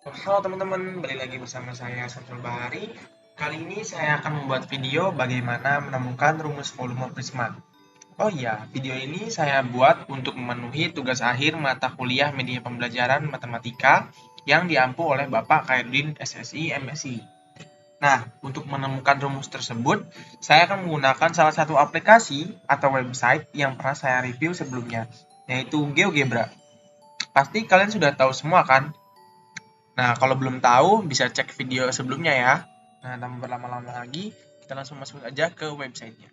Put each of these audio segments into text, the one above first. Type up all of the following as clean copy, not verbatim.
Halo teman-teman, balik lagi bersama saya Samsul Bahari. Kali ini saya akan membuat video bagaimana menemukan rumus volume prisma. Oh iya, video ini saya buat untuk memenuhi tugas akhir mata kuliah media pembelajaran matematika yang diampu oleh Bapak Khairuddin SSI MSI. Nah, untuk menemukan rumus tersebut, saya akan menggunakan salah satu aplikasi atau website yang pernah saya review sebelumnya, yaitu GeoGebra. Pasti kalian sudah tahu semua kan? Nah, kalau belum tahu, bisa cek video sebelumnya ya. Nah, tanpa berlama-lama lagi, kita langsung masuk aja ke websitenya.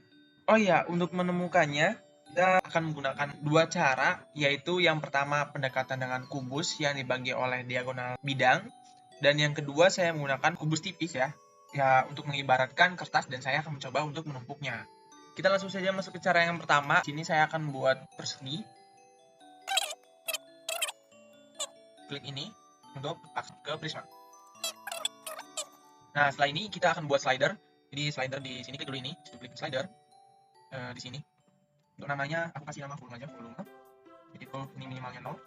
Oh ya, untuk menemukannya, kita akan menggunakan dua cara, yaitu yang pertama pendekatan dengan kubus yang dibagi oleh diagonal bidang, dan yang kedua saya menggunakan kubus tipis ya, untuk mengibaratkan kertas dan saya akan mencoba untuk menumpuknya. Kita langsung saja masuk ke cara yang pertama. Di sini saya akan membuat persegi. Klik ini untuk ke prisma. Nah, setelah ini kita akan buat slider. Jadi slider di sini klik dulu ini, klik slider di sini. Untuk namanya aku kasih nama volume aja, volume. Jadi kalau ini minimalnya 0,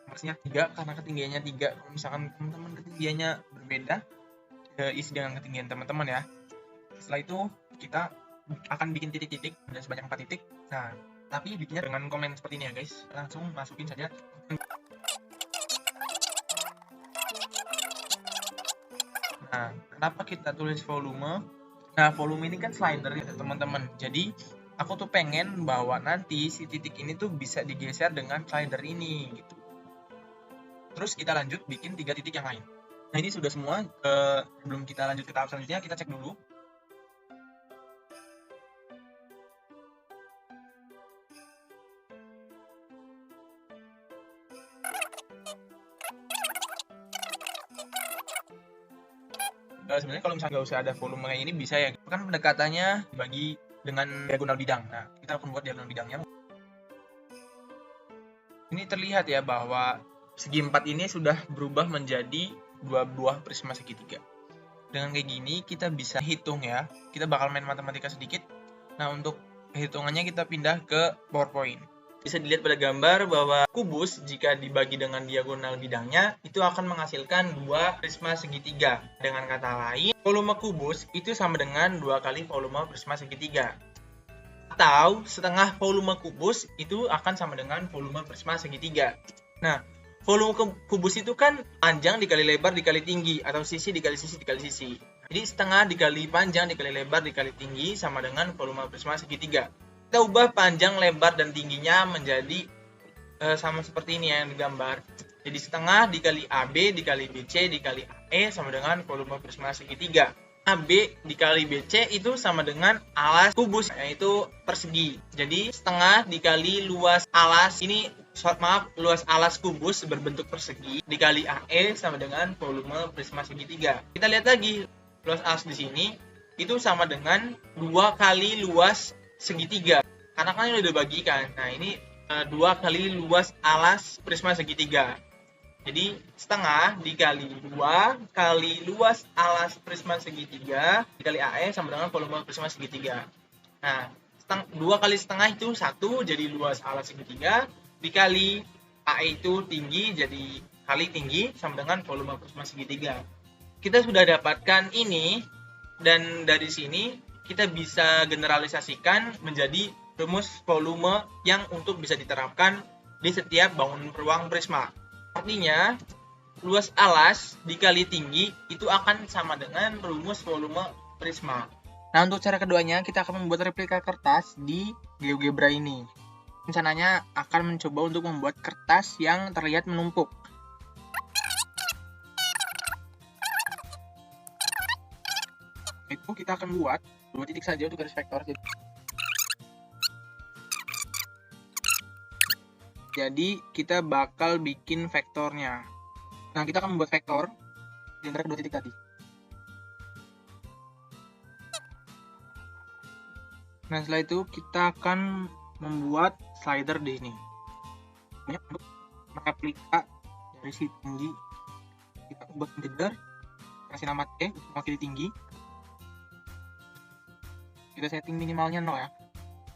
maksudnya 3 karena ketinggiannya 3. Kalau misalkan teman-teman ketinggiannya berbeda, isi dengan ketinggian teman-teman ya. Setelah itu kita akan bikin titik-titik, ada sebanyak 4 titik. Nah, tapi bikinnya dengan komen seperti ini ya guys. Langsung masukin saja. Nah, kenapa kita tulis volume? Nah, volume ini kan slider ya teman-teman. Jadi, aku tuh pengen bahwa nanti si titik ini tuh bisa digeser dengan slider ini gitu. Terus kita lanjut bikin 3 titik yang lain. Nah, ini sudah semua. Sebelum kita lanjut ke tahap selanjutnya, kita cek dulu. Sebenarnya kalau misalnya nggak usah ada volume kayak ini bisa ya. Kan pendekatannya dibagi dengan diagonal bidang. Nah, kita akan buat diagonal bidangnya. Ini terlihat ya bahwa segi 4 ini sudah berubah menjadi 2 buah prisma segitiga. Dengan kayak gini kita bisa hitung ya. Kita bakal main matematika sedikit. Nah, untuk hitungannya kita pindah ke PowerPoint. Bisa dilihat pada gambar bahwa kubus jika dibagi dengan diagonal bidangnya itu akan menghasilkan 2 prisma segitiga. Dengan kata lain, volume kubus itu sama dengan 2 kali volume prisma segitiga. Atau setengah volume kubus itu akan sama dengan volume prisma segitiga. Nah, volume kubus itu kan panjang dikali lebar dikali tinggi, atau sisi dikali sisi dikali sisi. Jadi setengah dikali panjang dikali lebar dikali tinggi sama dengan volume prisma segitiga. Kita ubah panjang, lebar, dan tingginya menjadi sama seperti ini ya yang digambar. Jadi setengah dikali AB dikali BC dikali AE sama dengan volume prisma segitiga. AB dikali BC itu sama dengan alas kubus, yaitu persegi. Jadi setengah dikali luas alas ini, luas alas kubus berbentuk persegi dikali AE sama dengan volume prisma segitiga. Kita lihat lagi, luas alas di sini itu sama dengan 2 kali luas segitiga. Karena kan ini udah dibagikan. Nah, ini 2 kali luas alas prisma segitiga. Jadi setengah dikali 2 kali luas alas prisma segitiga dikali AE sama dengan volume prisma segitiga. Nah, 2 kali setengah itu 1, jadi luas alas segitiga, dikali AE itu tinggi, jadi kali tinggi sama dengan volume prisma segitiga. Kita sudah dapatkan ini, dan dari sini kita bisa generalisasikan menjadi rumus volume yang untuk bisa diterapkan di setiap bangunan ruang prisma. Artinya, luas alas dikali tinggi itu akan sama dengan rumus volume prisma. Nah, untuk cara keduanya, kita akan membuat replika kertas di GeoGebra ini. Rencananya akan mencoba untuk membuat kertas yang terlihat menumpuk. Itu kita akan buat 2 titik saja untuk garis vektor. Jadi kita bakal bikin vektornya. Nah, kita akan membuat vektor di antara kedua titik tadi. Nah, setelah itu kita akan membuat slider di sini. Untuk mereplika dari si tinggi, kita ubah integer, kasih nama T untuk mewakili tinggi. Kita setting minimalnya 0 ya.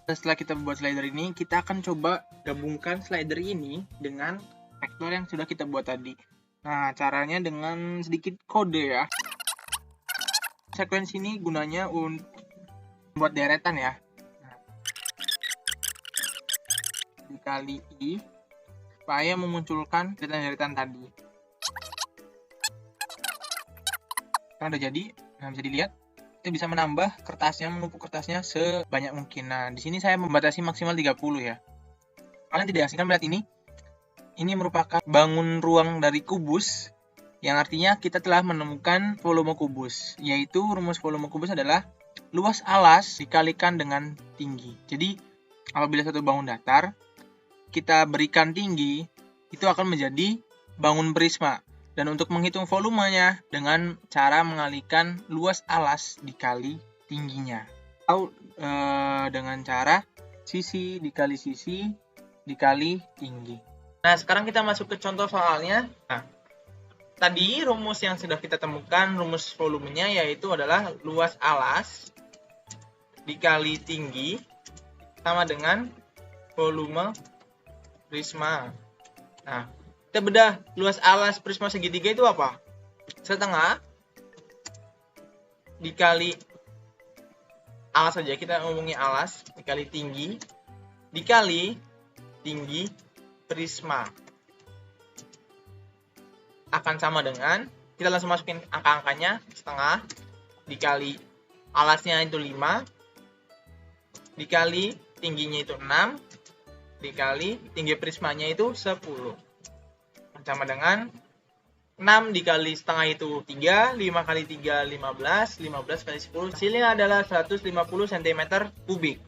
Setelah kita buat slider ini, kita akan coba gabungkan slider ini dengan vektor yang sudah kita buat tadi. Nah, caranya dengan sedikit kode ya. Sekuensi ini gunanya untuk buat deretan ya. Nah, dikali I supaya memunculkan deretan-deretan tadi. Kan udah jadi, nah bisa dilihat kita bisa menambah kertasnya, menumpuk kertasnya sebanyak mungkin. Nah, di sini saya membatasi maksimal 30 ya. Kalian tidak asingkan melihat ini. Ini merupakan bangun ruang dari kubus, yang artinya kita telah menemukan volume kubus, yaitu rumus volume kubus adalah luas alas dikalikan dengan tinggi. Jadi, apabila satu bangun datar, kita berikan tinggi, itu akan menjadi bangun prisma. Dan untuk menghitung volumenya dengan cara mengalikan luas alas dikali tingginya. Atau dengan cara sisi dikali sisi dikali tinggi. Nah, sekarang kita masuk ke contoh soalnya. Nah, tadi rumus yang sudah kita temukan, rumus volumenya yaitu adalah luas alas dikali tinggi sama dengan volume prisma. Nah, kita bedah luas alas prisma segitiga itu apa? Setengah dikali alas saja, kita ngomongin alas dikali tinggi dikali tinggi prisma akan sama dengan, kita langsung masukin angka-angkanya, setengah dikali alasnya itu 5 dikali tingginya itu 6 dikali tinggi prismanya itu 10 sama dengan 6 dikali setengah itu 3, 5 kali 3 15, 15 kali 10 hasilnya adalah 150 cm kubik.